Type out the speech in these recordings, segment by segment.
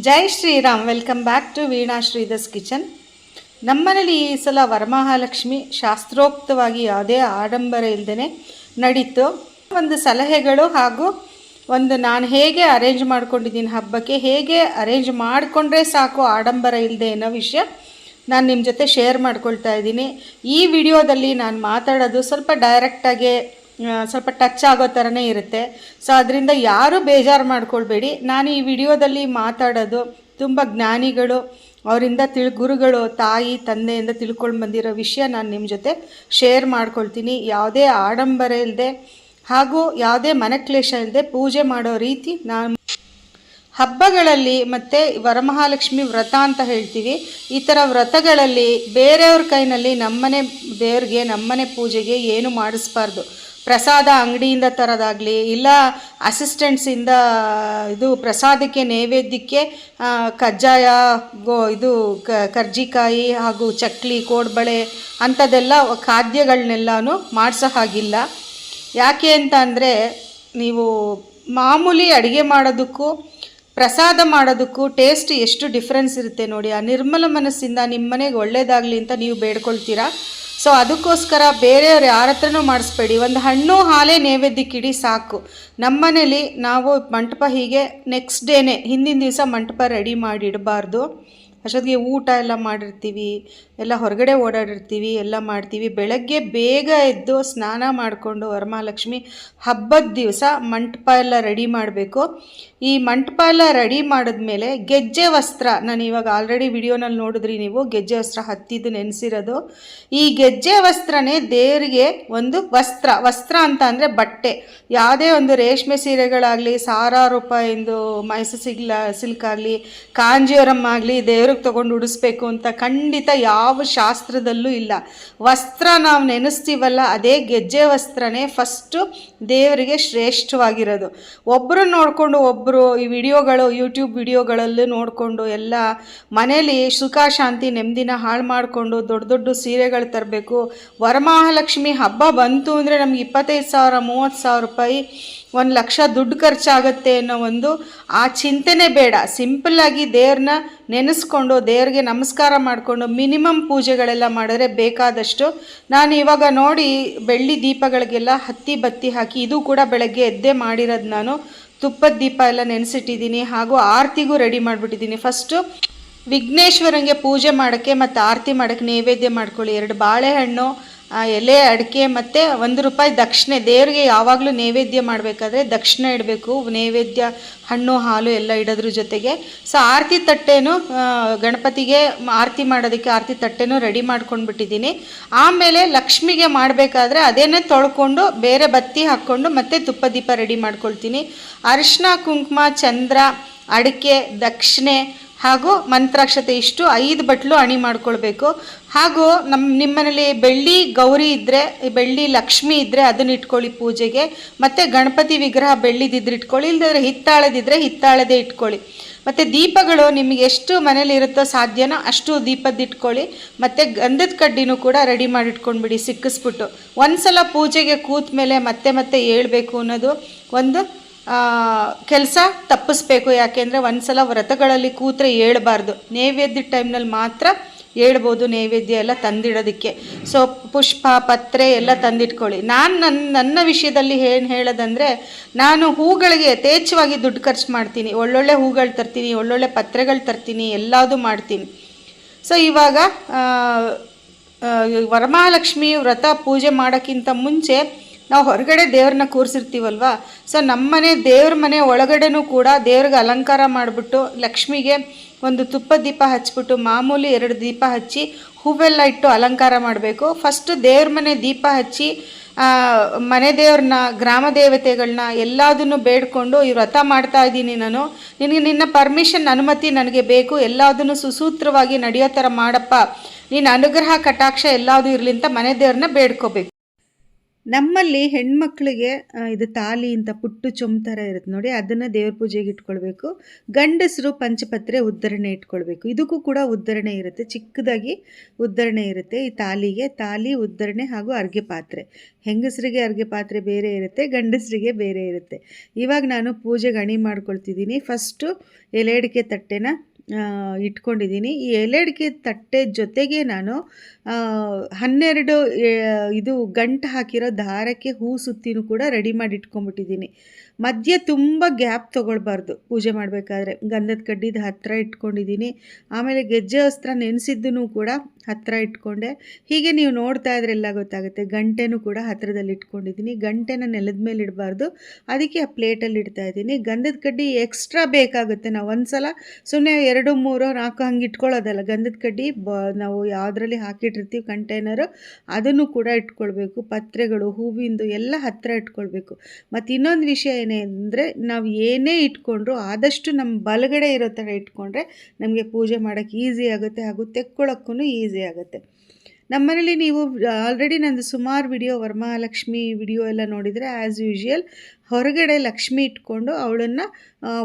Jai Shriram. Welcome back to Veena Shridhar's kitchen. ನಮ್ಮನೇಲಿ ಈ ಸಲ ವರಮಹಾಲಕ್ಷ್ಮಿ ಶಾಸ್ತ್ರೋಕ್ತವಾಗಿ ಯಾವುದೇ ಆಡಂಬರ ಇಲ್ಲದೇ ನಡೀತು. ಒಂದು ಸಲಹೆಗಳು ಹಾಗೂ ನಾನು ಹೇಗೆ ಅರೇಂಜ್ ಮಾಡ್ಕೊಂಡಿದ್ದೀನಿ, ಹಬ್ಬಕ್ಕೆ ಹೇಗೆ ಅರೇಂಜ್ ಮಾಡಿಕೊಂಡ್ರೆ ಸಾಕು ಆಡಂಬರ ಇಲ್ಲದೆ ಅನ್ನೋ ವಿಷಯ ನಾನು ನಿಮ್ಮ ಜೊತೆ ಶೇರ್ ಮಾಡ್ಕೊಳ್ತಾ ಇದ್ದೀನಿ. ಈ ವಿಡಿಯೋದಲ್ಲಿ ನಾನು ಮಾತಾಡೋದು ಸ್ವಲ್ಪ ಡೈರೆಕ್ಟಾಗಿ ಸ್ವಲ್ಪ ಟಚ್ ಆಗೋ ಥರನೇ ಇರುತ್ತೆ. ಸೊ ಅದರಿಂದ ಯಾರೂ ಬೇಜಾರು ಮಾಡ್ಕೊಳ್ಬೇಡಿ. ನಾನು ಈ ವಿಡಿಯೋದಲ್ಲಿ ಮಾತಾಡೋದು ತುಂಬ ಜ್ಞಾನಿಗಳು, ಅವರಿಂದ ಗುರುಗಳು, ತಾಯಿ ತಂದೆಯಿಂದ ತಿಳ್ಕೊಂಡು ಬಂದಿರೋ ವಿಷಯ ನಾನು ನಿಮ್ಮ ಜೊತೆ ಶೇರ್ ಮಾಡ್ಕೊಳ್ತೀನಿ. ಯಾವುದೇ ಆಡಂಬರ ಇಲ್ಲದೆ ಹಾಗೂ ಯಾವುದೇ ಮನಕ್ಲೇಶ ಇಲ್ಲದೆ ಪೂಜೆ ಮಾಡೋ ರೀತಿ ನಾನು ಹಬ್ಬಗಳಲ್ಲಿ ಮತ್ತು ವರಮಹಾಲಕ್ಷ್ಮಿ ವ್ರತ ಅಂತ ಹೇಳ್ತೀವಿ. ಈ ಥರ ವ್ರತಗಳಲ್ಲಿ ಬೇರೆಯವ್ರ ಕೈನಲ್ಲಿ ನಮ್ಮನೆ ದೇವ್ರಿಗೆ, ನಮ್ಮನೆ ಪೂಜೆಗೆ ಏನು ಮಾಡಿಸ್ಬಾರ್ದು. ಪ್ರಸಾದ ಅಂಗಡಿಯಿಂದ ತರೋದಾಗಲಿ, ಇಲ್ಲ ಅಸಿಸ್ಟೆಂಟ್ಸಿಂದ ಇದು ಪ್ರಸಾದಕ್ಕೆ ನೈವೇದ್ಯಕ್ಕೆ ಕಜ್ಜಾಯ, ಕರ್ಜಿಕಾಯಿ ಹಾಗೂ ಚಕ್ಲಿ, ಕೋಡ್ಬಳೆ ಅಂಥದ್ದೆಲ್ಲ ಖಾದ್ಯಗಳನ್ನೆಲ್ಲನೂ ಮಾಡಿಸೋ ಹಾಗಿಲ್ಲ. ಯಾಕೆ ಅಂತ ಅಂದರೆ, ನೀವು ಮಾಮೂಲಿ ಅಡುಗೆ ಮಾಡೋದಕ್ಕೂ ಪ್ರಸಾದ ಮಾಡೋದಕ್ಕೂ ಟೇಸ್ಟ್ ಎಷ್ಟು ಡಿಫ್ರೆನ್ಸ್ ಇರುತ್ತೆ ನೋಡಿ. ಆ ನಿರ್ಮಲ ಮನಸ್ಸಿಂದ ನಿಮ್ಮ ಮನೆಗೆ ಒಳ್ಳೇದಾಗಲಿ ಅಂತ ನೀವು ಬೇಡ್ಕೊಳ್ತೀರಾ. ಸೊ ಅದಕ್ಕೋಸ್ಕರ ಬೇರೆಯವ್ರು ಯಾರ ಹತ್ರನೂ ಮಾಡಿಸ್ಬೇಡಿ. ಒಂದು ಹಣ್ಣು ಹಾಲೇ ನೈವೇದ್ಯಕ್ಕಿಡಿ ಸಾಕು. ನಮ್ಮನೇಲಿ ನಾವು ಮಂಟಪ ಹೀಗೆ ನೆಕ್ಸ್ಟ್ ಡೇನೇ, ಹಿಂದಿನ ದಿವಸ ಮಂಟಪ ರೆಡಿ ಮಾಡಿ ಇಡಬಾರ್ದು. ಅಷ್ಟೊತ್ತಿಗೆ ಊಟ ಎಲ್ಲ ಮಾಡಿರ್ತೀವಿ, ಎಲ್ಲ ಹೊರಗಡೆ ಓಡಾಡಿರ್ತೀವಿ, ಎಲ್ಲ ಮಾಡ್ತೀವಿ. ಬೆಳಗ್ಗೆ ಬೇಗ ಎದ್ದು ಸ್ನಾನ ಮಾಡಿಕೊಂಡು ವರಮಹಾಲಕ್ಷ್ಮಿ ಹಬ್ಬದ ದಿವಸ ಮಂಟಪ ಎಲ್ಲ ರೆಡಿ ಮಾಡಬೇಕು. ಈ ಮಂಟಪ ಎಲ್ಲ ರೆಡಿ ಮಾಡಿದ್ಮೇಲೆ ಗೆಜ್ಜೆ ವಸ್ತ್ರ, ನಾನು ಇವಾಗ ಆಲ್ರೆಡಿ ವಿಡಿಯೋನಲ್ಲಿ ನೋಡಿದ್ರಿ ನೀವು, ಗೆಜ್ಜೆ ವಸ್ತ್ರ ಹತ್ತಿದ್ದು ನೆನೆಸಿರೋದು. ಈ ಗೆಜ್ಜೆ ವಸ್ತ್ರನೇ ದೇವರಿಗೆ ಒಂದು ವಸ್ತ್ರ ಅಂತ ಅಂದರೆ ಬಟ್ಟೆ. ಯಾವುದೇ ಒಂದು ರೇಷ್ಮೆ ಸೀರೆಗಳಾಗಲಿ, 1000 ರೂಪಾಯಿಂದು ಮೈಸೂರು ಸಿಲ್ಕ್ ಆಗಲಿ, ಕಾಂಜೀವರಂ ಆಗಲಿ ದೇವ್ರಿಗೆ ತೊಗೊಂಡು ಉಡಿಸ್ಬೇಕು ಅಂತ ಖಂಡಿತ ಯಾವ ಶಾಸ್ತ್ರದಲ್ಲೂ ಇಲ್ಲ. ವಸ್ತ್ರ ನಾವು ನೆನೆಸ್ತೀವಲ್ಲ, ಅದೇ ಗೆಜ್ಜೆ ವಸ್ತ್ರನೇ ಫಸ್ಟು ದೇವರಿಗೆ ಶ್ರೇಷ್ಠವಾಗಿರೋದು. ಒಬ್ಬರು ನೋಡಿಕೊಂಡು ಒಬ್ಬರು ಈ ವಿಡಿಯೋಗಳು, ಯೂಟ್ಯೂಬ್ ವಿಡಿಯೋಗಳಲ್ಲೂ ನೋಡಿಕೊಂಡು ಎಲ್ಲ ಮನೇಲಿ ಸುಖ ಶಾಂತಿ ನೆಮ್ಮದಿನ ಹಾಳು ಮಾಡಿಕೊಂಡು ದೊಡ್ಡ ದೊಡ್ಡ ಸೀರೆಗಳು ತರಬೇಕು. ವರಮಹಾಲಕ್ಷ್ಮಿ ಹಬ್ಬ ಬಂತು ಅಂದರೆ ನಮ್ಗೆ 25,000 30,000 ರೂಪಾಯಿ, 1,00,000 ದುಡ್ಡು ಖರ್ಚಾಗುತ್ತೆ ಅನ್ನೋ ಒಂದು ಆ ಚಿಂತೆನೇ ಬೇಡ. ಸಿಂಪಲ್ಲಾಗಿ ದೇವ್ರನ್ನ ನೆನೆಸ್ಕೊಂಡು ದೇವ್ರಿಗೆ ನಮಸ್ಕಾರ ಮಾಡಿಕೊಂಡು ಮಿನಿಮಮ್ ಪೂಜೆಗಳೆಲ್ಲ ಮಾಡಿದ್ರೆ ಬೇಕಾದಷ್ಟು. ನಾನು ಇವಾಗ ನೋಡಿ ಬೆಳ್ಳಿ ದೀಪಗಳಿಗೆಲ್ಲ ಹತ್ತಿ ಬತ್ತಿ ಹಾಕಿ, ಇದು ಕೂಡ ಬೆಳಗ್ಗೆ ಎದ್ದೇ ಮಾಡಿರೋದು. ನಾನು ತುಪ್ಪದ ದೀಪ ಎಲ್ಲ ನೆನೆಸಿಟ್ಟಿದ್ದೀನಿ ಹಾಗೂ ಆರತಿಗೂ ರೆಡಿ ಮಾಡಿಬಿಟ್ಟಿದ್ದೀನಿ. ಫಸ್ಟು ವಿಘ್ನೇಶ್ವರಂಗೆ ಪೂಜೆ ಮಾಡೋಕ್ಕೆ ಮತ್ತು ಆರತಿ ಮಾಡೋಕ್ಕೆ ನೈವೇದ್ಯ ಮಾಡ್ಕೊಳ್ಳಿ. 2 ಬಾಳೆಹಣ್ಣು, ಎಲೆ ಅಡಿಕೆ ಮತ್ತು 1 ರೂಪಾಯಿ ದಕ್ಷಿಣೆ. ದೇವರಿಗೆ ಯಾವಾಗಲೂ ನೈವೇದ್ಯ ಮಾಡಬೇಕಾದ್ರೆ ದಕ್ಷಿಣೆ ಇಡಬೇಕು. ನೈವೇದ್ಯ ಹಣ್ಣು ಹಾಲು ಎಲ್ಲ ಇಡೋದ್ರ ಜೊತೆಗೆ. ಸೊ ಆರತಿ ತಟ್ಟೆನೂ ಗಣಪತಿಗೆ ಆರತಿ ಮಾಡೋದಕ್ಕೆ ಆರತಿ ತಟ್ಟೆನೂ ರೆಡಿ ಮಾಡ್ಕೊಂಡು ಬಿಟ್ಟಿದ್ದೀನಿ. ಆಮೇಲೆ ಲಕ್ಷ್ಮಿಗೆ ಮಾಡಬೇಕಾದ್ರೆ ಅದೇನೇ ತೊಳ್ಕೊಂಡು ಬೇರೆ ಬತ್ತಿ ಹಾಕ್ಕೊಂಡು ಮತ್ತೆ ತುಪ್ಪ ದೀಪ ರೆಡಿ ಮಾಡ್ಕೊಳ್ತೀನಿ. ಅರಿಶಿನ ಕುಂಕುಮ, ಚಂದ್ರ, ಅಡಿಕೆ, ದಕ್ಷಿಣೆ ಹಾಗೂ ಮಂತ್ರಾಕ್ಷತೆ ಇಷ್ಟು 5 ಬಟ್ಲು ಅಣಿ ಮಾಡ್ಕೊಳ್ಬೇಕು. ಹಾಗೂ ನಿಮ್ಮನೇಲಿ ಬೆಳ್ಳಿ ಗೌರಿ ಇದ್ದರೆ, ಬೆಳ್ಳಿ ಲಕ್ಷ್ಮಿ ಇದ್ದರೆ ಅದನ್ನ ಇಟ್ಕೊಳ್ಳಿ ಪೂಜೆಗೆ. ಮತ್ತು ಗಣಪತಿ ವಿಗ್ರಹ ಬೆಳ್ಳಿದಿದ್ರೆ ಇಟ್ಕೊಳ್ಳಿ, ಇಲ್ಲದ್ರೆ ಹಿತ್ತಾಳೆದಿದ್ದರೆ ಹಿತ್ತಾಳೆದೇ ಇಟ್ಕೊಳ್ಳಿ. ಮತ್ತು ದೀಪಗಳು ನಿಮಗೆ ಎಷ್ಟು ಮನೇಲಿ ಇರುತ್ತೋ ಸಾಧ್ಯನೋ ಅಷ್ಟು ದೀಪದ್ದು ಇಟ್ಕೊಳ್ಳಿ. ಮತ್ತು ಗಂಧದ ಕಡ್ಡಿನೂ ಕೂಡ ರೆಡಿ ಮಾಡಿ ಇಟ್ಕೊಂಡ್ಬಿಡಿ ಸಿಕ್ಕಿಸ್ಬಿಟ್ಟು. ಒಂದು ಸಲ ಪೂಜೆಗೆ ಕೂತ ಮೇಲೆ ಮತ್ತೆ ಹೇಳ್ಬೇಕು ಅನ್ನೋದು ಒಂದು ಕೆಲಸ ತಪ್ಪಿಸ್ಬೇಕು. ಯಾಕೆಂದರೆ ಒಂದು ಸಲ ವ್ರತಗಳಲ್ಲಿ ಕೂತ್ರೆ ಹೇಳ್ಬಾರ್ದು. ನೈವೇದ್ಯ ಟೈಮ್ನಲ್ಲಿ ಮಾತ್ರ ಹೇಳ್ಬೋದು ನೈವೇದ್ಯ ಎಲ್ಲ ತಂದಿಡೋದಕ್ಕೆ. ಸೊ ಪುಷ್ಪ ಪತ್ರೆ ಎಲ್ಲ ತಂದಿಟ್ಕೊಳ್ಳಿ. ನಾನು ನನ್ನ ವಿಷಯದಲ್ಲಿ ಏನು ಹೇಳೋದಂದರೆ, ನಾನು ಹೂಗಳಿಗೆ ಯಥೇಚ್ಛವಾಗಿ ದುಡ್ಡು ಖರ್ಚು ಮಾಡ್ತೀನಿ. ಒಳ್ಳೊಳ್ಳೆ ಹೂಗಳು ತರ್ತೀನಿ, ಒಳ್ಳೊಳ್ಳೆ ಪತ್ರೆಗಳು ತರ್ತೀನಿ, ಎಲ್ಲದೂ ಮಾಡ್ತೀನಿ. ಸೊ ಇವಾಗ ವರಮಹಾಲಕ್ಷ್ಮಿ ವ್ರತ ಪೂಜೆ ಮಾಡೋಕ್ಕಿಂತ ಮುಂಚೆ ನಾವು ಹೊರಗಡೆ ದೇವ್ರನ್ನ ಕೂರಿಸಿರ್ತೀವಲ್ವ. ಸೊ ನಮ್ಮನೆ ದೇವ್ರ ಮನೆ ಒಳಗಡೆನೂ ಕೂಡ ದೇವ್ರಿಗೆ ಅಲಂಕಾರ ಮಾಡಿಬಿಟ್ಟು ಲಕ್ಷ್ಮಿಗೆ ಒಂದು ತುಪ್ಪ ದೀಪ ಹಚ್ಬಿಟ್ಟು ಮಾಮೂಲಿ 2 ದೀಪ ಹಚ್ಚಿ ಹೂವೆಲ್ಲ ಇಟ್ಟು ಅಲಂಕಾರ ಮಾಡಬೇಕು. ಫಸ್ಟು ದೇವ್ರ ಮನೆ ದೀಪ ಹಚ್ಚಿ ಮನೆ ದೇವ್ರನ್ನ, ಗ್ರಾಮ ದೇವತೆಗಳನ್ನ ಎಲ್ಲದನ್ನು ಬೇಡ್ಕೊಂಡು ಈ ವ್ರತ ಮಾಡ್ತಾ ಇದ್ದೀನಿ ನಾನು, ನಿನ್ನ ಪರ್ಮಿಷನ್, ಅನುಮತಿ ನನಗೆ ಬೇಕು, ಎಲ್ಲದನ್ನು ಸುಸೂತ್ರವಾಗಿ ನಡೆಯೋ ಥರ ಮಾಡಪ್ಪ, ನಿನ್ನ ಅನುಗ್ರಹ ಕಟಾಕ್ಷ ಎಲ್ಲದೂ ಇರಲಿ ಅಂತ ಮನೆ ದೇವ್ರನ್ನ ಬೇಡ್ಕೋಬೇಕು. ನಮ್ಮಲ್ಲಿ ಹೆಣ್ಮಕ್ಳಿಗೆ ಇದು ತಾಲಿ ಅಂತ ಪುಟ್ಟು ಚೊಂಬು ಥರ ಇರುತ್ತೆ ನೋಡಿ, ಅದನ್ನು ದೇವ್ರ ಪೂಜೆಗೆ ಇಟ್ಕೊಳ್ಬೇಕು. ಗಂಡಸರು ಪಂಚಪತ್ರೆ ಉದ್ಧರಣೆ ಇಟ್ಕೊಳ್ಬೇಕು. ಇದಕ್ಕೂ ಕೂಡ ಉದ್ಧರಣೆ ಇರುತ್ತೆ, ಚಿಕ್ಕದಾಗಿ ಉದ್ಧರಣೆ ಇರುತ್ತೆ. ಈ ತಾಲಿಗೆ ತಾಲಿ ಉದ್ಧರಣೆ ಹಾಗೂ ಅರ್ಗೆ ಪಾತ್ರೆ. ಹೆಂಗಸರಿಗೆ ಅರ್ಗೆ ಪಾತ್ರೆ ಬೇರೆ ಇರುತ್ತೆ, ಗಂಡಸರಿಗೆ ಬೇರೆ ಇರುತ್ತೆ. ಇವಾಗ ನಾನು ಪೂಜೆಗೆ ಅಣಿ ಮಾಡ್ಕೊಳ್ತಿದ್ದೀನಿ. ಫಸ್ಟು ಎಲೆ ಅಡಿಕೆ ತಟ್ಟೆನ ಇಟ್ಕೊಂಡಿದ್ದೀನಿ. ಈ ಎಲೆ ಅಡಿಕೆ ತಟ್ಟೆ ಜೊತೆಗೆ ನಾನು 12 ಇದು ಗಂಟು ಹಾಕಿರೋ ದಾರಕ್ಕೆ ಹೂ ಸುತ್ತಿನೂ ಕೂಡ ರೆಡಿ ಮಾಡಿ ಇಟ್ಕೊಂಡ್ಬಿಟ್ಟಿದ್ದೀನಿ. ಮಧ್ಯೆ ತುಂಬ ಗ್ಯಾಪ್ ತೊಗೊಳ್ಬಾರ್ದು ಪೂಜೆ ಮಾಡಬೇಕಾದ್ರೆ. ಗಂಧದ ಕಡ್ಡಿದು ಹತ್ತಿರ ಇಟ್ಕೊಂಡಿದ್ದೀನಿ. ಆಮೇಲೆ ಗೆಜ್ಜೆ ವಸ್ತ್ರ ನೆನೆಸಿದ್ದೂ ಕೂಡ ಹತ್ತಿರ ಇಟ್ಕೊಂಡೆ. ಹೀಗೆ ನೀವು ನೋಡ್ತಾ ಇದ್ರೆಲ್ಲ ಗೊತ್ತಾಗುತ್ತೆ. ಗಂಟೆನೂ ಕೂಡ ಹತ್ತಿರದಲ್ಲಿ ಇಟ್ಕೊಂಡಿದ್ದೀನಿ. ಗಂಟೆನ ನೆಲದ ಮೇಲೆ ಇಡಬಾರ್ದು, ಅದಕ್ಕೆ ಆ ಪ್ಲೇಟಲ್ಲಿ ಇಡ್ತಾ ಇದ್ದೀನಿ. ಗಂಧದ ಕಡ್ಡಿ ಎಕ್ಸ್ಟ್ರಾ ಬೇಕಾಗುತ್ತೆ. ನಾವು ಒಂದು ಸಲ ಸುಮ್ಮನೆ 2, 3, 4 ಹಂಗೆ ಇಟ್ಕೊಳ್ಳೋದಲ್ಲ. ಗಂಧದ ಕಡ್ಡಿ ನಾವು ಯಾವುದರಲ್ಲಿ ಹಾಕಿಟ್ಟಿರ್ತೀವಿ ಕಂಟೈನರು, ಅದನ್ನು ಕೂಡ ಇಟ್ಕೊಳ್ಬೇಕು. ಪತ್ರೆಗಳು, ಹೂವಿಂದು ಎಲ್ಲ ಹತ್ತಿರ ಇಟ್ಕೊಳ್ಬೇಕು. ಮತ್ತು ಇನ್ನೊಂದು ವಿಷಯ ಏನೆಂದರೆ, ನಾವು ಏನೇ ಇಟ್ಕೊಂಡ್ರೂ ಆದಷ್ಟು ನಮ್ಮ ಬಲಗಡೆ ಇರೋ ಥರ ಇಟ್ಕೊಂಡ್ರೆ ನಮಗೆ ಪೂಜೆ ಮಾಡೋಕ್ಕೆ ಈಸಿ ಆಗುತ್ತೆ ಹಾಗೂ ತೆಕ್ಕೊಳ್ಳೋಕ್ಕೂ ಈಸಿ ಆಗುತ್ತೆ. ನಮ್ಮನೇಲಿ ನೀವು ಆಲ್ರೆಡಿ ನಂದು ಸುಮಾರು ವಿಡಿಯೋ ವರಮಹಾಲಕ್ಷ್ಮಿ ವಿಡಿಯೋ ಎಲ್ಲ ನೋಡಿದರೆ ಆ್ಯಸ್ ಯೂಶ್ವಲ್ ಹೊರಗಡೆ ಲಕ್ಷ್ಮಿ ಇಟ್ಕೊಂಡು ಅವಳನ್ನು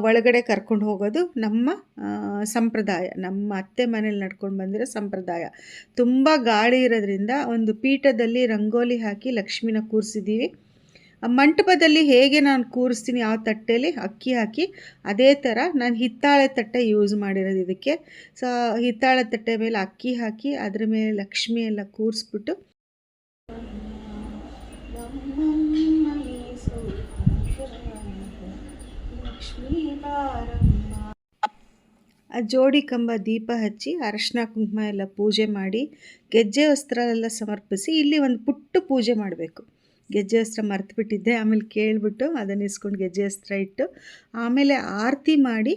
ಒಳಗಡೆ ಕರ್ಕೊಂಡು ಹೋಗೋದು ನಮ್ಮ ಸಂಪ್ರದಾಯ. ನಮ್ಮ ಅತ್ತೆ ಮನೇಲಿ ನಡ್ಕೊಂಡು ಬಂದಿರೋ ಸಂಪ್ರದಾಯ. ತುಂಬ ಗಾಳಿ ಇರೋದ್ರಿಂದ ಒಂದು ಪೀಠದಲ್ಲಿ ರಂಗೋಲಿ ಹಾಕಿ ಲಕ್ಷ್ಮಿನ ಕೂರಿಸಿದ್ದೀವಿ. ಮಂಟಪದಲ್ಲಿ ಹೇಗೆ ನಾನು ಕೂರಿಸ್ತೀನಿ ಯಾವ ತಟ್ಟೆಯಲ್ಲಿ ಅಕ್ಕಿ ಹಾಕಿ, ಅದೇ ಥರ ನಾನು ಹಿತ್ತಾಳೆ ತಟ್ಟೆ ಯೂಸ್ ಮಾಡಿರೋದು ಇದಕ್ಕೆ. ಸೊ ಹಿತ್ತಾಳೆ ತಟ್ಟೆ ಮೇಲೆ ಅಕ್ಕಿ ಹಾಕಿ ಅದ್ರ ಮೇಲೆ ಲಕ್ಷ್ಮಿ ಎಲ್ಲ ಕೂರಿಸ್ಬಿಟ್ಟು ಆ ಜೋಡಿ ಕಂಬ ದೀಪ ಹಚ್ಚಿ ಅರಶಿನ ಕುಂಕುಮ ಎಲ್ಲ ಪೂಜೆ ಮಾಡಿ ಗೆಜ್ಜೆ ವಸ್ತ್ರ ಎಲ್ಲ ಸಮರ್ಪಿಸಿ ಇಲ್ಲಿ ಒಂದು ಪುಟ್ಟ ಪೂಜೆ ಮಾಡಬೇಕು. ಗೆಜ್ಜೆ ವಸ್ತ್ರ ಮರ್ತುಬಿಟ್ಟಿದ್ದೆ, ಆಮೇಲೆ ಕೇಳಿಬಿಟ್ಟು ಅದನ್ನು ಇಸ್ಕೊಂಡು ಗೆಜ್ಜೆ ವಸ್ತ್ರ ಇಟ್ಟು ಆಮೇಲೆ ಆರತಿ ಮಾಡಿ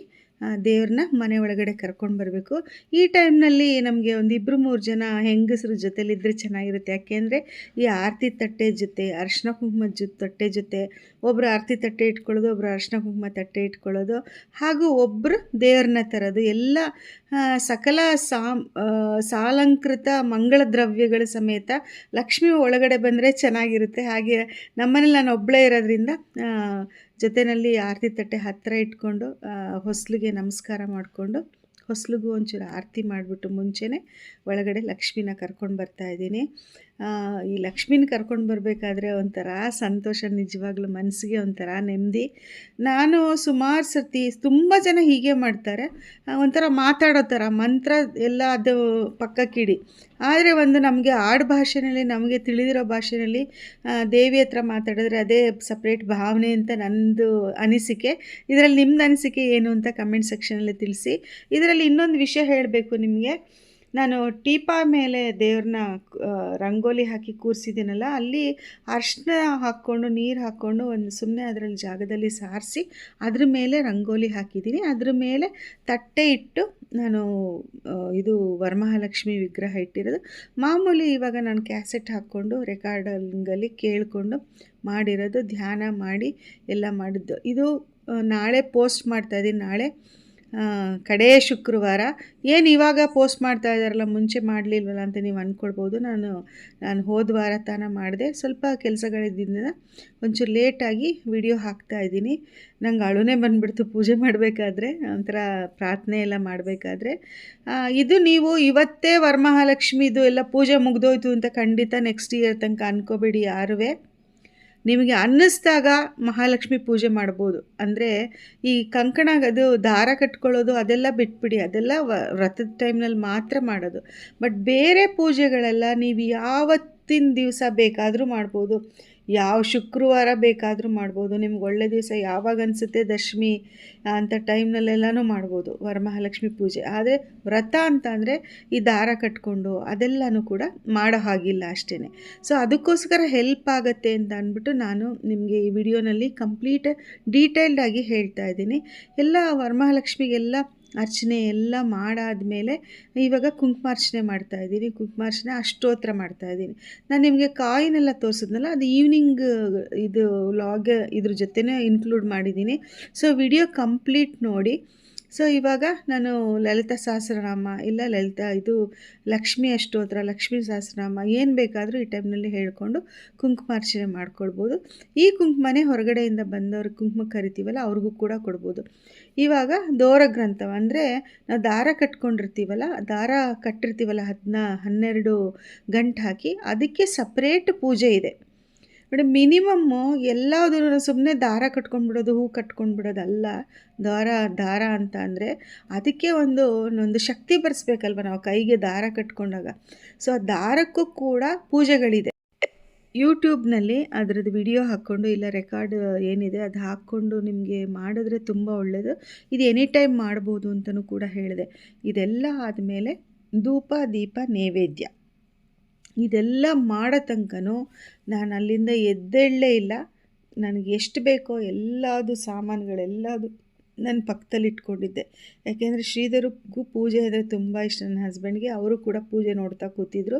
ದೇವ್ರನ್ನ ಮನೆ ಒಳಗಡೆ ಕರ್ಕೊಂಡು ಬರಬೇಕು. ಈ ಟೈಮ್ನಲ್ಲಿ ನಮಗೆ ಒಂದು 2-3 ಜನ ಹೆಂಗಸರು ಜೊತೆಲಿದ್ದರೆ ಚೆನ್ನಾಗಿರುತ್ತೆ. ಯಾಕೆಂದರೆ ಈ ಆರತಿ ತಟ್ಟೆ ಜೊತೆ ಅರಿಶಿನ ಕುಂಕುಮದ ತಟ್ಟೆ ಜೊತೆ ಒಬ್ಬರು ಆರತಿ ತಟ್ಟೆ ಇಟ್ಕೊಳ್ಳೋದು, ಒಬ್ಬರು ಅರಿಶಿನ ಕುಂಕುಮ ತಟ್ಟೆ ಇಟ್ಕೊಳ್ಳೋದು, ಹಾಗೂ ಒಬ್ಬರು ದೇವ್ರನ್ನ ತರೋದು ಎಲ್ಲ ಸಕಲ ಸಾಲಂಕೃತ ಮಂಗಳ ದ್ರವ್ಯಗಳ ಸಮೇತ ಲಕ್ಷ್ಮಿ ಒಳಗಡೆ ಬಂದರೆ ಚೆನ್ನಾಗಿರುತ್ತೆ. ಹಾಗೆ ನಮ್ಮನೇಲಿ ನಾನು ಒಬ್ಬಳೇ ಇರೋದ್ರಿಂದ ಜೊತೆಯಲ್ಲಿ ಆರತಿ ತಟ್ಟೆ ಹತ್ತಿರ ಇಟ್ಕೊಂಡು ಹೊಸ್ಲಿಗೆ ನಮಸ್ಕಾರ ಮಾಡಿಕೊಂಡು ಹೊಸ್ಲಿಗೂ ಒಂಚೂರು ಆರತಿ ಮಾಡಿಬಿಟ್ಟು ಮುಂಚೆನೇ ಒಳಗಡೆ ಲಕ್ಷ್ಮಿನ ಕರ್ಕೊಂಡು ಬರ್ತಾಯಿದ್ದೀನಿ. ಈ ಲಕ್ಷ್ಮಿನ ಕರ್ಕೊಂಡು ಬರಬೇಕಾದ್ರೆ ಒಂಥರ ಸಂತೋಷ, ನಿಜವಾಗ್ಲೂ ಮನಸ್ಸಿಗೆ ಒಂಥರ ನೆಮ್ಮದಿ. ನಾನು ಸುಮಾರು ಸರ್ತಿ ತುಂಬ ಜನ ಹೀಗೆ ಮಾಡ್ತಾರೆ, ಒಂಥರ ಮಾತಾಡೋ ಥರ ಮಂತ್ರ ಎಲ್ಲ ಅದು ಪಕ್ಕಕ್ಕಿಡಿ. ಆದರೆ ಒಂದು ನಮಗೆ ಆಡು ಭಾಷೆಯಲ್ಲಿ ನಮಗೆ ತಿಳಿದಿರೋ ಭಾಷೆಯಲ್ಲಿ ದೇವಿ ಹತ್ರ ಮಾತಾಡಿದ್ರೆ ಅದೇ ಸಪ್ರೇಟ್ ಭಾವನೆ ಅಂತ ನನ್ನದು ಅನಿಸಿಕೆ. ಇದರಲ್ಲಿ ನಿಮ್ಮದು ಅನಿಸಿಕೆ ಏನು ಅಂತ ಕಮೆಂಟ್ ಸೆಕ್ಷನಲ್ಲಿ ತಿಳಿಸಿ. ಇದರಲ್ಲಿ ಇನ್ನೊಂದು ವಿಷಯ ಹೇಳಬೇಕು ನಿಮಗೆ. ನಾನು ಟೀಪಾಯ್ ಮೇಲೆ ದೇವ್ರನ್ನ ರಂಗೋಲಿ ಹಾಕಿ ಕೂರಿಸಿದ್ದೀನಲ್ಲ, ಅಲ್ಲಿ ಅರಿಶಿನ ಹಾಕ್ಕೊಂಡು ನೀರು ಹಾಕ್ಕೊಂಡು ಒಂದು ಸುಮ್ಮನೆ ಅದರಲ್ಲಿ ಜಾಗದಲ್ಲಿ ಸಾರಿಸಿ ಅದ್ರ ಮೇಲೆ ರಂಗೋಲಿ ಹಾಕಿದ್ದೀನಿ. ಅದ್ರ ಮೇಲೆ ತಟ್ಟೆ ಇಟ್ಟು ನಾನು ಇದು ವರಮಹಾಲಕ್ಷ್ಮಿ ವಿಗ್ರಹ ಇಟ್ಟಿರೋದು. ಮಾಮೂಲಿ ಇವಾಗ ನಾನು ಕ್ಯಾಸೆಟ್ ಹಾಕ್ಕೊಂಡು ರೆಕಾರ್ಡಿಂಗಲ್ಲಿ ಕೇಳಿಕೊಂಡು ಮಾಡಿರೋದು, ಧ್ಯಾನ ಮಾಡಿ ಎಲ್ಲ ಮಾಡಿದ್ದು. ಇದು ನಾಳೆ ಪೋಸ್ಟ್ ಮಾಡ್ತಾಯಿದ್ದೀನಿ. ನಾಳೆ ಕಡೆಯ ಶುಕ್ರವಾರ. ಏನು ಇವಾಗ ಪೋಸ್ಟ್ ಮಾಡ್ತಾ ಇದ್ದಾರಲ್ಲ, ಮುಂಚೆ ಮಾಡಲಿಲ್ವಲ್ಲ ಅಂತ ನೀವು ಅಂದ್ಕೊಳ್ಬೋದು. ನಾನು ಹೋದ ವಾರ ತಾನ ಮಾಡಿದೆ, ಸ್ವಲ್ಪ ಕೆಲಸಗಳಿದ್ದರಿಂದ ಒಂಚೂರು ಲೇಟಾಗಿ ವಿಡಿಯೋ ಹಾಕ್ತಾಯಿದ್ದೀನಿ. ನಂಗೆ ಅಳುನೇ ಬಂದುಬಿಡ್ತು ಪೂಜೆ ಮಾಡಬೇಕಾದ್ರೆ, ಒಂಥರ ಪ್ರಾರ್ಥನೆ ಎಲ್ಲ ಮಾಡಬೇಕಾದ್ರೆ. ಇದು ನೀವು ಇವತ್ತೇ ವರಮಹಾಲಕ್ಷ್ಮಿದು ಎಲ್ಲ ಪೂಜೆ ಮುಗ್ದೋಯ್ತು ಅಂತ ಖಂಡಿತ ನೆಕ್ಸ್ಟ್ ಇಯರ್ ತನಕ ಅಂದ್ಕೋಬೇಡಿ ಯಾರೂ. ನಿಮಗೆ ಅನ್ನಿಸ್ದಾಗ ಮಹಾಲಕ್ಷ್ಮಿ ಪೂಜೆ ಮಾಡ್ಬೋದು. ಅಂದರೆ ಈ ಕಂಕಣಗದು ದಾರ ಕಟ್ಕೊಳ್ಳೋದು ಅದೆಲ್ಲ ಬಿಟ್ಬಿಡಿ, ಅದೆಲ್ಲ ವ್ರತದ ಟೈಮ್ನಲ್ಲಿ ಮಾತ್ರ ಮಾಡೋದು. ಬಟ್ ಬೇರೆ ಪೂಜೆಗಳೆಲ್ಲ ನೀವು ಯಾವತ್ತಿನ ದಿವಸ ಬೇಕಾದರೂ ಮಾಡ್ಬೋದು, ಯಾವ ಶುಕ್ರವಾರ ಬೇಕಾದರೂ ಮಾಡ್ಬೋದು. ನಿಮ್ಗೆ ಒಳ್ಳೆ ದಿವಸ ಯಾವಾಗ ಅನಿಸುತ್ತೆ ದಶಮಿ ಅಂಥ ಟೈಮ್ನಲ್ಲೆಲ್ಲನೂ ಮಾಡ್ಬೋದು ವರಮಹಾಲಕ್ಷ್ಮಿ ಪೂಜೆ. ಆದರೆ ವ್ರತ ಅಂತ ಅಂದರೆ ಈ ದಾರ ಕಟ್ಕೊಂಡು ಅದೆಲ್ಲನೂ ಕೂಡ ಮಾಡೋ ಹಾಗಿಲ್ಲ ಅಷ್ಟೇ. ಸೊ ಅದಕ್ಕೋಸ್ಕರ ಹೆಲ್ಪ್ ಆಗುತ್ತೆ ಅಂತ ಅಂದ್ಬಿಟ್ಟು ನಾನು ನಿಮಗೆ ಈ ವಿಡಿಯೋನಲ್ಲಿ ಕಂಪ್ಲೀಟ್ ಡೀಟೇಲ್ಡಾಗಿ ಹೇಳ್ತಾ ಇದ್ದೀನಿ. ಎಲ್ಲ ವರಮಹಾಲಕ್ಷ್ಮಿಗೆಲ್ಲ ಅರ್ಚನೆ ಎಲ್ಲ ಮಾಡಾದಮೇಲೆ ಇವಾಗ ಕುಂಕುಮಾರ್ಚನೆ ಮಾಡ್ತಾಯಿದ್ದೀನಿ. ಕುಂಕುಮಾರ್ಚನೆ ಅಷ್ಟೋತ್ರ ಮಾಡ್ತಾಯಿದ್ದೀನಿ. ನಾನು ನಿಮಗೆ ಕಾಯಿನೆಲ್ಲ ತೋರಿಸಿದ್ನಲ್ಲ, ಅದು ಈವ್ನಿಂಗ್ ಇದು ವ್ಲಾಗ್ ಇದ್ರ ಜೊತೆನೇ ಇನ್ಕ್ಲೂಡ್ ಮಾಡಿದ್ದೀನಿ. ಸೊ ವಿಡಿಯೋ ಕಂಪ್ಲೀಟ್ ನೋಡಿ. ಸೊ ಇವಾಗ ನಾನು ಲಲಿತಾ ಸಹಸ್ರನಾಮ ಇಲ್ಲ ಲಕ್ಷ್ಮೀ ಅಷ್ಟೋತ್ರ, ಲಕ್ಷ್ಮೀ ಸಹಸ್ರನಾಮ ಏನು ಬೇಕಾದರೂ ಈ ಟೈಮ್ನಲ್ಲಿ ಹೇಳ್ಕೊಂಡು ಕುಂಕುಮಾರ್ಚನೆ ಮಾಡ್ಕೊಳ್ಬೋದು. ಈ ಕುಂಕುಮನೇ ಹೊರಗಡೆಯಿಂದ ಬಂದವ್ರಿಗೆ ಕುಂಕುಮ ಕರಿತೀವಲ್ಲ ಅವ್ರಿಗೂ ಕೂಡ ಕೊಡ್ಬೋದು. ಇವಾಗ ದೋರ ಗ್ರಂಥ ಅಂದರೆ ನಾವು ದಾರ ಕಟ್ಕೊಂಡಿರ್ತೀವಲ್ಲ, ದಾರ ಕಟ್ಟಿರ್ತೀವಲ್ಲ 12 ಗಂಟು ಹಾಕಿ, ಅದಕ್ಕೆ ಸಪ್ರೇಟ್ ಪೂಜೆ ಇದೆ ನೋಡಿ. ಮಿನಿಮಮ್ಮು ಎಲ್ಲದೂ ಸುಮ್ಮನೆ ದಾರ ಕಟ್ಕೊಂಡ್ಬಿಡೋದು, ಹೂ ಕಟ್ಕೊಂಡ್ಬಿಡೋದು ಅಲ್ಲ. ದಾರ ಅಂತ ಅಂದರೆ ಅದಕ್ಕೆ ಒಂದು ಶಕ್ತಿ ಬರೆಸ್ಬೇಕಲ್ವ ನಾವು ಕೈಗೆ ದಾರ ಕಟ್ಕೊಂಡಾಗ. ಸೊ ಆ ದಾರಕ್ಕೂ ಕೂಡ ಪೂಜೆಗಳಿದೆ. ಯೂಟ್ಯೂಬ್ನಲ್ಲಿ ಅದರದ್ದು ವಿಡಿಯೋ ಹಾಕ್ಕೊಂಡು ಇಲ್ಲ ರೆಕಾರ್ಡ್ ಏನಿದೆ ಅದು ಹಾಕ್ಕೊಂಡು ನಿಮಗೆ ಮಾಡಿದ್ರೆ ತುಂಬ ಒಳ್ಳೆಯದು. ಇದು ಎನಿ ಟೈಮ್ ಮಾಡ್ಬೋದು ಅಂತಲೂ ಕೂಡ ಹೇಳಿದೆ. ಇದೆಲ್ಲ ಆದಮೇಲೆ ಧೂಪ ದೀಪ ನೈವೇದ್ಯ ಇದೆಲ್ಲ ಮಾಡೋ ತನಕನೂ ನಾನು ಅಲ್ಲಿಂದ ಎದ್ದೇಳಲೇ ಇಲ್ಲ. ನನಗೆ ಎಷ್ಟು ಬೇಕೋ ಸಾಮಾನುಗಳೆಲ್ಲದು ನನ್ನ ಪಕ್ಕದಲ್ಲಿ ಇಟ್ಕೊಂಡಿದ್ದೆ. ಯಾಕೆಂದರೆ ಶ್ರೀಧರ್ಗೂ ಪೂಜೆ ಅಂದರೆ ತುಂಬ ಇಷ್ಟ, ನನ್ನ ಹಸ್ಬೆಂಡ್ಗೆ. ಅವರು ಕೂಡ ಪೂಜೆ ನೋಡ್ತಾ ಕೂತಿದ್ರು.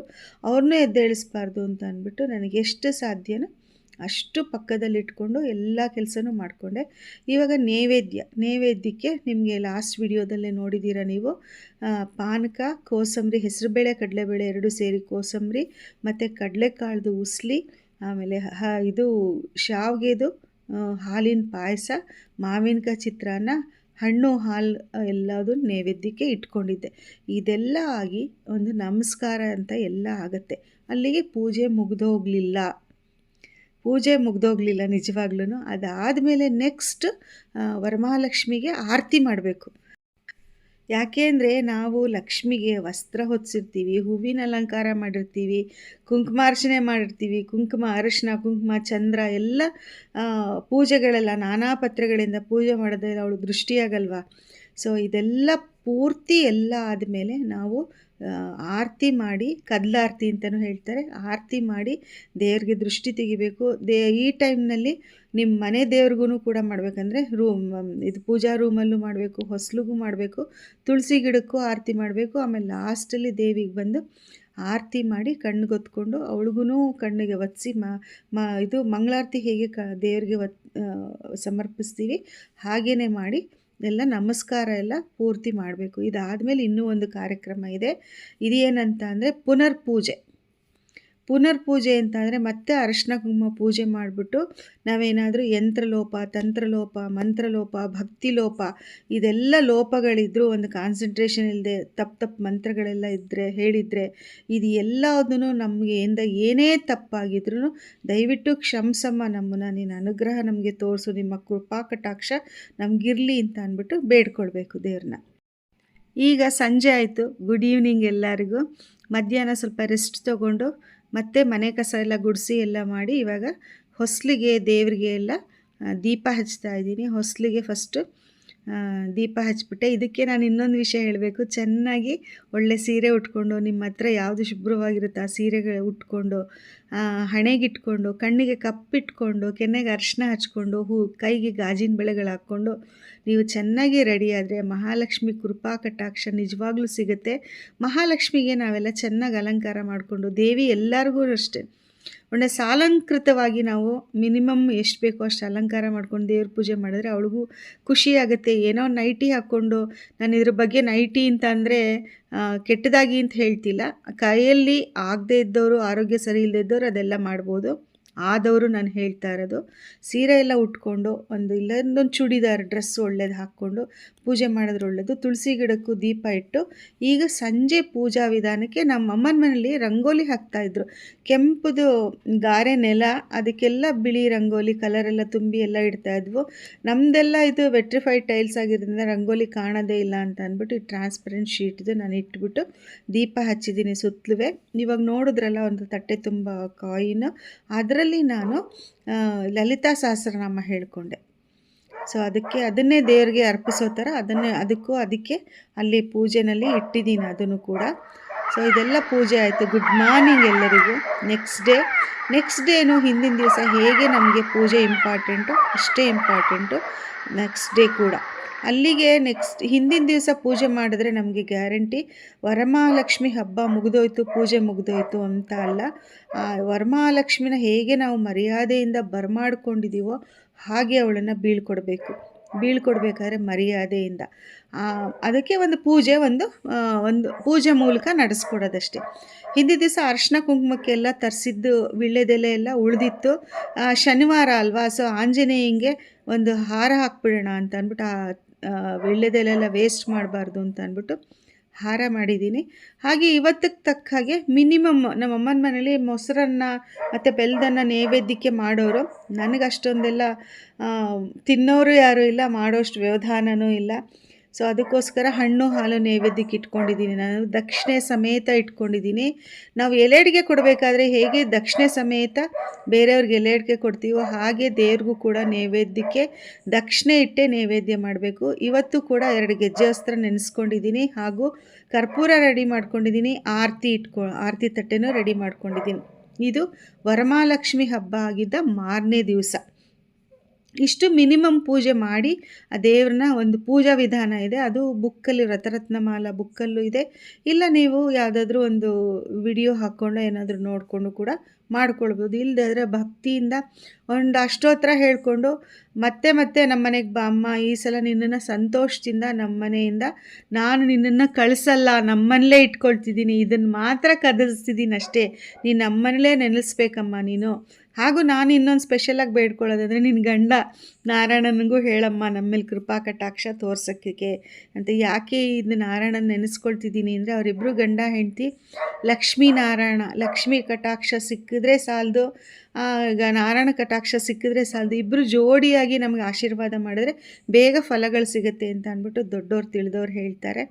ಅವ್ರನ್ನೂ ಎದ್ದೇಳಿಸ್ಬಾರ್ದು ಅಂತ ಅಂದ್ಬಿಟ್ಟು ನನಗೆ ಎಷ್ಟು ಸಾಧ್ಯನೋ ಅಷ್ಟು ಪಕ್ಕದಲ್ಲಿಟ್ಕೊಂಡು ಎಲ್ಲ ಕೆಲಸನೂ ಮಾಡಿಕೊಂಡೆ. ಇವಾಗ ನೈವೇದ್ಯಕ್ಕೆ ನಿಮಗೆ ಲಾಸ್ಟ್ ವಿಡಿಯೋದಲ್ಲೇ ನೋಡಿದ್ದೀರ ನೀವು. ಪಾನಕ, ಕೋಸಂಬರಿ, ಹೆಸರುಬೇಳೆ ಕಡಲೆಬೇಳೆ 2 ಸೇರಿ ಕೋಸಂಬರಿ, ಮತ್ತು ಕಡಲೆಕಾಳ್ದು ಉಸ್ಲಿ, ಆಮೇಲೆ ಇದು ಶಾವಿಗೆದು ಹಾಲಿನ ಪಾಯಸ, ಮಾವಿನಕಾಯಿ ಚಿತ್ರಾನ್ನ, ಹಣ್ಣು ಹಾಲು ಎಲ್ಲದೂ ನೈವೇದ್ಯಕ್ಕೆ ಇಟ್ಕೊಂಡಿದ್ದೆ. ಇದೆಲ್ಲ ಆಗಿ ಒಂದು ನಮಸ್ಕಾರ ಅಂತ ಎಲ್ಲ ಆಗುತ್ತೆ. ಅಲ್ಲಿಗೆ ಪೂಜೆ ಮುಗ್ದೋಗಲಿಲ್ಲ ನಿಜವಾಗ್ಲೂ. ಅದಾದಮೇಲೆ ನೆಕ್ಸ್ಟ್ ವರಮಹಾಲಕ್ಷ್ಮಿಗೆ ಆರತಿ ಮಾಡಬೇಕು. ಯಾಕೆ ಅಂದರೆ ನಾವು ಲಕ್ಷ್ಮಿಗೆ ವಸ್ತ್ರ ಹೊದಿಸಿರ್ತೀವಿ, ಹೂವಿನ ಅಲಂಕಾರ ಮಾಡಿರ್ತೀವಿ, ಕುಂಕುಮಾರ್ಚನೆ ಮಾಡಿರ್ತೀವಿ, ಕುಂಕುಮ, ಅರಿಶಿನ, ಕುಂಕುಮ, ಚಂದ್ರ ಎಲ್ಲ ಪೂಜೆಗಳೆಲ್ಲ ನಾನಾ ಪತ್ರೆಗಳಿಂದ ಪೂಜೆ ಮಾಡೋದ್ರೆ ಅವಳು ದೃಷ್ಟಿಯಾಗಲ್ವಾ. ಸೊ ಇದೆಲ್ಲ ಪೂರ್ತಿ ಎಲ್ಲ ಆದಮೇಲೆ ನಾವು ಆರತಿ ಮಾಡಿ, ಕದ್ಲಾರತಿ ಅಂತಲೂ ಹೇಳ್ತಾರೆ, ಆರತಿ ಮಾಡಿ ದೇವ್ರಿಗೆ ದೃಷ್ಟಿ ತೆಗಿಬೇಕು. ಈ ಟೈಮ್ನಲ್ಲಿ ನಿಮ್ಮ ಮನೆ ದೇವ್ರಿಗೂ ಕೂಡ ಮಾಡಬೇಕಂದ್ರೆ ಇದು ಪೂಜಾ ರೂಮಲ್ಲೂ ಮಾಡಬೇಕು, ಹೊಸ್ಲಿಗೂ ಮಾಡಬೇಕು, ತುಳಸಿ ಗಿಡಕ್ಕೂ ಆರತಿ ಮಾಡಬೇಕು. ಆಮೇಲೆ ಲಾಸ್ಟಲ್ಲಿ ದೇವಿಗೆ ಬಂದು ಆರತಿ ಮಾಡಿ ಕಣ್ಣಿಗೊತ್ಕೊಂಡು ಅವಳಿಗೂ ಕಣ್ಣಿಗೆ ಒತ್ತಿಸಿ ಇದು ಮಂಗಳಾರತಿ ಹೇಗೆ ದೇವ್ರಿಗೆ ಸಮರ್ಪಿಸ್ತೀವಿ ಹಾಗೇ ಮಾಡಿ ಎಲ್ಲ ನಮಸ್ಕಾರ ಎಲ್ಲ ಪೂರ್ತಿ ಮಾಡಬೇಕು. ಇದಾದಮೇಲೆ ಇನ್ನೂ ಒಂದು ಕಾರ್ಯಕ್ರಮ ಇದೆ. ಇದೇನಂತ ಅಂದರೆ ಪುನರ್ಪೂಜೆ ಅಂತ ಅಂದರೆ ಮತ್ತೆ ಅರಿಶಿನ ಕುಂಕುಮ ಪೂಜೆ ಮಾಡಿಬಿಟ್ಟು ನಾವೇನಾದರೂ ಯಂತ್ರಲೋಪ, ತಂತ್ರಲೋಪ, ಮಂತ್ರಲೋಪ, ಭಕ್ತಿಲೋಪ ಇದೆಲ್ಲ ಲೋಪಗಳಿದ್ದರೂ, ಒಂದು ಕಾನ್ಸಂಟ್ರೇಷನ್ ಇಲ್ಲದೆ ತಪ್ಪು ಮಂತ್ರಗಳೆಲ್ಲ ಹೇಳಿದರೆ ಇದು ಎಲ್ಲದೂ ನಮಗೆ ಏನೇ ತಪ್ಪಾಗಿದ್ರೂ ದಯವಿಟ್ಟು ಕ್ಷಮಿಸಮ್ಮ, ನಮ್ಮನ್ನು ನೀನು ಅನುಗ್ರಹ ನಮಗೆ ತೋರಿಸು, ನಿಮ್ಮ ಕೃಪಾ ಕಟಾಕ್ಷ ನಮಗಿರಲಿ ಅಂತ ಅಂದ್ಬಿಟ್ಟು ಬೇಡ್ಕೊಳ್ಬೇಕು ದೇವ್ರನ್ನ. ಈಗ ಸಂಜೆ ಆಯಿತು, ಗುಡ್ ಈವ್ನಿಂಗ್ ಎಲ್ಲರಿಗೂ. ಮಧ್ಯಾಹ್ನ ಸ್ವಲ್ಪ ರೆಸ್ಟ್ ತೊಗೊಂಡು ಮತ್ತು ಮನೆ ಕಸ ಎಲ್ಲ ಗುಡಿಸಿ ಎಲ್ಲ ಮಾಡಿ ಇವಾಗ ಹೊಸ್ಲಿಗೆ ದೇವರಿಗೆ ಎಲ್ಲ ದೀಪ ಹಚ್ತಾ ಇದ್ದೀನಿ. ಹೊಸ್ಲಿಗೆ ಫಸ್ಟು ದೀಪ ಹಚ್ಬಿಟ್ಟೆ. ಇದಕ್ಕೆ ನಾನು ಇನ್ನೊಂದು ವಿಷಯ ಹೇಳಬೇಕು. ಚೆನ್ನಾಗಿ ಒಳ್ಳೆ ಸೀರೆ ಉಟ್ಕೊಂಡು, ನಿಮ್ಮ ಹತ್ರ ಯಾವುದು ಶುಭ್ರವಾಗಿರುತ್ತೆ ಆ ಸೀರೆಗಳು ಉಟ್ಕೊಂಡು, ಹಣೆಗಿಟ್ಕೊಂಡು, ಕಣ್ಣಿಗೆ ಕಪ್ಪಿಟ್ಕೊಂಡು, ಕೆನ್ನೆಗೆ ಅರಿಶಿನ ಹಚ್ಕೊಂಡು, ಕೈಗೆ ಗಾಜಿನ ಬಳೆಗಳು ಹಾಕ್ಕೊಂಡು ನೀವು ಚೆನ್ನಾಗಿ ರೆಡಿಯಾದರೆ ಮಹಾಲಕ್ಷ್ಮಿ ಕೃಪಾ ಕಟಾಕ್ಷ ನಿಜವಾಗ್ಲೂ ಸಿಗುತ್ತೆ. ಮಹಾಲಕ್ಷ್ಮಿಗೆ ನಾವೆಲ್ಲ ಚೆನ್ನಾಗಿ ಅಲಂಕಾರ ಮಾಡಿಕೊಂಡು, ದೇವಿ ಎಲ್ಲರಿಗೂ ಅಷ್ಟೇ ಒಳ್ಳೆ ಸಾಲಂಕೃತವಾಗಿ ನಾವು ಮಿನಿಮಮ್ ಎಷ್ಟು ಬೇಕೋ ಅಷ್ಟು ಅಲಂಕಾರ ಮಾಡ್ಕೊಂಡು ದೇವ್ರ ಪೂಜೆ ಮಾಡಿದ್ರೆ ಅವಳಿಗೂ ಖುಷಿಯಾಗುತ್ತೆ. ಏನೋ ನೈಟಿ ಹಾಕ್ಕೊಂಡು, ನಾನು ಇದ್ರ ಬಗ್ಗೆ ನೈಟಿ ಅಂತ ಅಂದರೆ ಕೆಟ್ಟದಾಗಿ ಅಂತ ಹೇಳ್ತಿಲ್ಲ, ಕೈಯಲ್ಲಿ ಆಗದೇ ಇದ್ದವರು, ಆರೋಗ್ಯ ಸರಿ ಇಲ್ಲದೇ ಇದ್ದವರು ಅದೆಲ್ಲ ಮಾಡ್ಬೋದು. ಆದವರು ನಾನು ಹೇಳ್ತಾ ಇರೋದು, ಸೀರೆ ಎಲ್ಲ ಉಟ್ಕೊಂಡು ಇಲ್ಲೊಂದು ಚೂಡಿದಾರ್ ಡ್ರೆಸ್ ಒಳ್ಳೇದು ಹಾಕ್ಕೊಂಡು ಪೂಜೆ ಮಾಡಿದ್ರೆ ಒಳ್ಳೆಯದು. ತುಳಸಿ ಗಿಡಕ್ಕೂ ದೀಪ ಇಟ್ಟು ಈಗ ಸಂಜೆ ಪೂಜಾ ವಿಧಾನಕ್ಕೆ ನಮ್ಮ ಅಮ್ಮನ ಮನೇಲಿ ರಂಗೋಲಿ ಹಾಕ್ತಾಯಿದ್ರು. ಕೆಂಪುದು ಗಾರೆ ನೆಲ, ಅದಕ್ಕೆಲ್ಲ ಬಿಳಿ ರಂಗೋಲಿ ಕಲರೆಲ್ಲ ತುಂಬಿ ಎಲ್ಲ ಇಡ್ತಾಯಿದ್ವು. ನಮ್ಮದೆಲ್ಲ ಇದು ವೆಟ್ರಿಫೈಡ್ ಟೈಲ್ಸ್ ಆಗಿರೋದ್ರಿಂದ ರಂಗೋಲಿ ಕಾಣೋದೇ ಇಲ್ಲ ಅಂತ ಅಂದ್ಬಿಟ್ಟು ಈ ಟ್ರಾನ್ಸ್ಪರೆಂಟ್ ಶೀಟ್ದು ನಾನು ಇಟ್ಬಿಟ್ಟು ದೀಪ ಹಚ್ಚಿದ್ದೀನಿ ಸುತ್ತಲೂ. ಇವಾಗ ನೋಡಿದ್ರಲ್ಲ ಒಂದು ತಟ್ಟೆ ತುಂಬ ಕಾಯಿನ್, ಅದರಲ್ಲಿ ನಾನು ಲಲಿತಾ ಸಹಸ್ರನಾಮ ಹೇಳಿಕೊಂಡೆ. ಸೊ ಅದನ್ನೇ ದೇವರಿಗೆ ಅರ್ಪಿಸೋ ಥರ ಅದಕ್ಕೆ ಅಲ್ಲಿ ಪೂಜೆನಲ್ಲಿ ಇಟ್ಟಿದ್ದೀನಿ ಅದನ್ನು ಕೂಡ. ಸೊ ಇದೆಲ್ಲ ಪೂಜೆ ಆಯಿತು. ಗುಡ್ ಮಾರ್ನಿಂಗ್ ಎಲ್ಲರಿಗೂ. ನೆಕ್ಸ್ಟ್ ಡೇನು ಹಿಂದಿನ ದಿವಸ ಹೇಗೆ ನಮಗೆ ಪೂಜೆ ಇಂಪಾರ್ಟೆಂಟು ಅಷ್ಟೇ ಇಂಪಾರ್ಟೆಂಟು ನೆಕ್ಸ್ಟ್ ಡೇ ಕೂಡ. ಅಲ್ಲಿಗೆ ಹಿಂದಿನ ದಿವಸ ಪೂಜೆ ಮಾಡಿದ್ರೆ ನಮಗೆ ಗ್ಯಾರಂಟಿ ವರಮಹಾಲಕ್ಷ್ಮಿ ಹಬ್ಬ ಮುಗಿದೋಯ್ತು, ಪೂಜೆ ಮುಗಿದೋಯ್ತು ಅಂತ ಅಲ್ಲ. ಆ ವರಮಹಾಲಕ್ಷ್ಮಿನ ಹೇಗೆ ನಾವು ಮರ್ಯಾದೆಯಿಂದ ಬರಮಾಡ್ಕೊಂಡಿದ್ದೀವೋ ಹಾಗೆ ಅವಳನ್ನು ಬೀಳ್ಕೊಡ್ಬೇಕು. ಬೀಳ್ಕೊಡ್ಬೇಕಾದ್ರೆ ಮರ್ಯಾದೆಯಿಂದ ಅದಕ್ಕೆ ಒಂದು ಪೂಜೆ ಮೂಲಕ ನಡೆಸ್ಕೊಡೋದಷ್ಟೇ. ಹಿಂದಿನ ದಿವಸ ಅರಿಶಿನ ಕುಂಕುಮಕ್ಕೆಲ್ಲ ತರಿಸಿದ್ದು ವೀಳ್ಯದೆಲೆ ಎಲ್ಲ ಉಳಿದಿತ್ತು. ಶನಿವಾರ ಅಲ್ವಾ, ಸೊ ಆಂಜನೇಯಂಗೆ ಒಂದು ಹಾರ ಹಾಕ್ಬಿಡೋಣ ಅಂತ ಅಂದ್ಬಿಟ್ಟು ವೀಳ್ಯದೆಲೆ ಎಲ್ಲ ವೇಸ್ಟ್ ಮಾಡಬಾರ್ದು ಅಂತ ಅಂದ್ಬಿಟ್ಟು ಹಾರ ಮಾಡಿದ್ದೀನಿ. ಹಾಗೆ ಇವತ್ತಿಗೆ ತಕ್ಕ ಹಾಗೆ ಮಿನಿಮಮ್ ನಮ್ಮ ಅಮ್ಮನ ಮನೇಲಿ ಮೊಸರನ್ನ ಮತ್ತು ಬೆಲ್ಲದನ್ನ ನೈವೇದ್ಯಕ್ಕೆ ಮಾಡೋರು. ನನಗೆ ಅಷ್ಟೊಂದೆಲ್ಲ ತಿನ್ನೋರು ಯಾರೂ ಇಲ್ಲ, ಮಾಡೋಷ್ಟು ವ್ಯವಧಾನವೂ ಇಲ್ಲ. ಸೊ ಅದಕ್ಕೋಸ್ಕರ ಹಣ್ಣು ಹಾಲು ನೈವೇದ್ಯಕ್ಕೆ ಇಟ್ಕೊಂಡಿದ್ದೀನಿ. ನಾನು ದಕ್ಷಿಣೆ ಸಮೇತ ಇಟ್ಕೊಂಡಿದ್ದೀನಿ. ನಾವು ಎಲೆ ಅಡಿಗೆ ಕೊಡಬೇಕಾದ್ರೆ ಹೇಗೆ ದಕ್ಷಿಣೆ ಸಮೇತ ಬೇರೆಯವ್ರಿಗೆ ಎಲೆ ಅಡಿಗೆ ಕೊಡ್ತೀವೋ ಹಾಗೆ ದೇವ್ರಿಗೂ ಕೂಡ ನೈವೇದ್ಯಕ್ಕೆ ದಕ್ಷಿಣೆ ಇಟ್ಟೇ ನೈವೇದ್ಯ ಮಾಡಬೇಕು. ಇವತ್ತು ಕೂಡ 2 ಗೆಜ್ಜೆ ವಸ್ತ್ರ ನೆನೆಸ್ಕೊಂಡಿದ್ದೀನಿ, ಹಾಗೂ ಕರ್ಪೂರ ರೆಡಿ ಮಾಡ್ಕೊಂಡಿದ್ದೀನಿ, ಆರತಿ ತಟ್ಟೆನೂ ರೆಡಿ ಮಾಡ್ಕೊಂಡಿದ್ದೀನಿ. ಇದು ವರಮಹಾಲಕ್ಷ್ಮಿ ಹಬ್ಬ ಆಗಿದ್ದ ಮಾರನೇ ದಿವಸ. ಇಷ್ಟು ಮಿನಿಮಮ್ ಪೂಜೆ ಮಾಡಿ ಆ ದೇವ್ರನ್ನ ಒಂದು ಪೂಜಾ ವಿಧಾನ ಇದೆ, ಅದು ಬುಕ್ಕಲ್ಲಿ ರಥರತ್ನಮಾಲ ಬುಕ್ಕಲ್ಲೂ ಇದೆ. ಇಲ್ಲ ನೀವು ಯಾವುದಾದ್ರೂ ಒಂದು ವಿಡಿಯೋ ಹಾಕ್ಕೊಂಡು ಏನಾದರೂ ನೋಡಿಕೊಂಡು ಕೂಡ ಮಾಡ್ಕೊಳ್ಬೋದು. ಇಲ್ಲದಾದ್ರೆ ಭಕ್ತಿಯಿಂದ ಒಂದು ಅಷ್ಟೋತ್ತರ ಹೇಳ್ಕೊಂಡು ಮತ್ತೆ ನಮ್ಮ ಮನೆಗೆ ಬಾ ಅಮ್ಮ, ಈ ಸಲ ನಿನ್ನನ್ನು ಸಂತೋಷದಿಂದ ನಮ್ಮ ಮನೆಯಿಂದ ನಾನು ನಿನ್ನನ್ನು ಕಳಿಸಲ್ಲ, ನಮ್ಮನೇಲೇ ಇಟ್ಕೊಳ್ತಿದ್ದೀನಿ, ಇದನ್ನು ಮಾತ್ರ ಕದಲಿಸ್ತಿದ್ದೀನಿ ಅಷ್ಟೇ, ನೀನು ನಮ್ಮನೇಲೇ ನೆನೆಸ್ಬೇಕಮ್ಮ ನೀನು. ಹಾಗೂ ನಾನು ಇನ್ನೊಂದು ಸ್ಪೆಷಲಾಗಿ ಬೇಡ್ಕೊಳ್ಳೋದಂದರೆ ನಿನ್ನ ಗಂಡ ನಾರಾಯಣನಿಗೂ ಹೇಳಮ್ಮ ನಮ್ಮ ಮೇಲೆ ಕೃಪಾ ಕಟಾಕ್ಷ ತೋರ್ಸೋಕ್ಕೆ ಅಂತ. ಯಾಕೆ ಇದು ನಾರಾಯಣನ ನೆನೆಸ್ಕೊಳ್ತಿದ್ದೀನಿ ಅಂದರೆ, ಅವರಿಬ್ಬರು ಗಂಡ ಹೆಂಡತಿ ಲಕ್ಷ್ಮೀ ಕಟಾಕ್ಷ ಸಿಕ್ಕಿದ್ರೆ ಸಾಲದು, ಈಗ ನಾರಾಯಣ ಕಟಾಕ್ಷ ಸಿಕ್ಕಿದ್ರೆ ಸಾಲದು, ಇಬ್ಬರು ಜೋಡಿಯಾಗಿ ನಮಗೆ ಆಶೀರ್ವಾದ ಮಾಡಿದ್ರೆ ಬೇಗ ಫಲಗಳು ಸಿಗುತ್ತೆ ಅಂತ ಅಂದ್ಬಿಟ್ಟು ದೊಡ್ಡವ್ರು ತಿಳಿದವ್ರು ಹೇಳ್ತಾರೆ.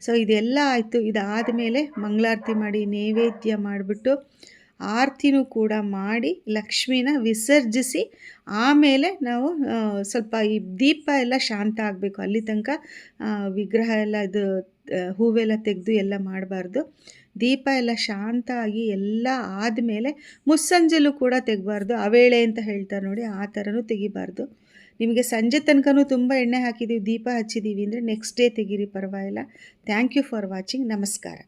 ಸೊ ಇದೆಲ್ಲ ಆಯಿತು. ಇದಾದ ಮೇಲೆ ಮಂಗಳಾರತಿ ಮಾಡಿ ನೈವೇದ್ಯ ಮಾಡಿಬಿಟ್ಟು ಆರತಿನೂ ಕೂಡ ಮಾಡಿ ಲಕ್ಷ್ಮಿನ ವಿಸರ್ಜಿಸಿ ಆಮೇಲೆ ನಾವು ಸ್ವಲ್ಪ ಈ ದೀಪ ಎಲ್ಲ ಶಾಂತ ಆಗಬೇಕು. ಅಲ್ಲಿ ತನಕ ವಿಗ್ರಹ ಎಲ್ಲ ಇದು ಹೂವೆಲ್ಲ ತೆಗೆದು ಎಲ್ಲ ಮಾಡಬಾರ್ದು. ದೀಪ ಎಲ್ಲ ಶಾಂತ ಆಗಿ ಎಲ್ಲ ಆದಮೇಲೆ ಮುಸ್ಸಂಜೆಲೂ ಕೂಡ ತೆಗಬಾರ್ದು. ಅವೇಳೆ ಅಂತ ಹೇಳ್ತಾರೆ ನೋಡಿ, ಆ ಥರನೂ ತೆಗಿಬಾರ್ದು. ನಿಮಗೆ ಸಂಜೆ ತನಕನೂ ತುಂಬ ಎಣ್ಣೆ ಹಾಕಿದ್ದೀವಿ, ದೀಪ ಹಚ್ಚಿದ್ದೀವಿ ಅಂದರೆ ನೆಕ್ಸ್ಟ್ ಡೇ ತೆಗೀರಿ, ಪರವಾಗಿಲ್ಲ. Thank you for watching. ನಮಸ್ಕಾರ.